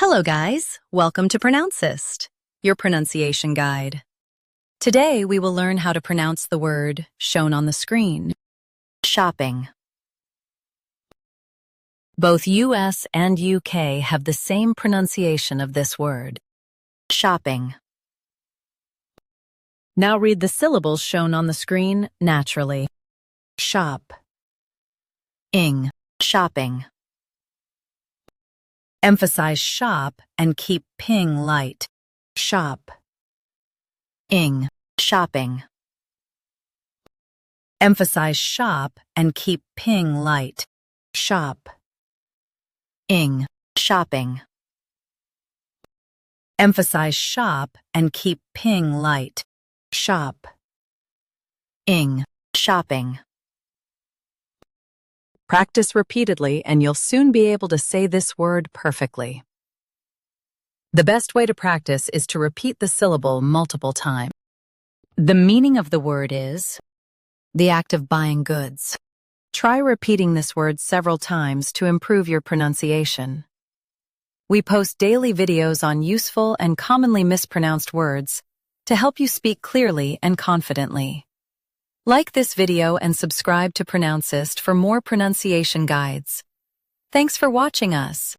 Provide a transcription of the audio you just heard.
Hello guys, welcome to Pronouncist, your pronunciation guide. Today we will learn how to pronounce the word shown on the screen. Shopping. Both US and UK have the same pronunciation of this word. Shopping. Now read the syllables shown on the screen naturally. Shop. Ing. Shopping. Emphasize shop and keep ping light. Shop. Ing. Shopping. Emphasize shop and keep ping light. Shop. Ing. Shopping. Emphasize shop and keep ping light. Shop. Ing. Shopping. Practice repeatedly and you'll soon be able to say this word perfectly. The best way to practice is to repeat the syllable multiple times. The meaning of the word is the act of buying goods. Try repeating this word several times to improve your pronunciation. We post daily videos on useful and commonly mispronounced words to help you speak clearly and confidently. Like this video and subscribe to Pronouncist for more pronunciation guides. Thanks for watching us.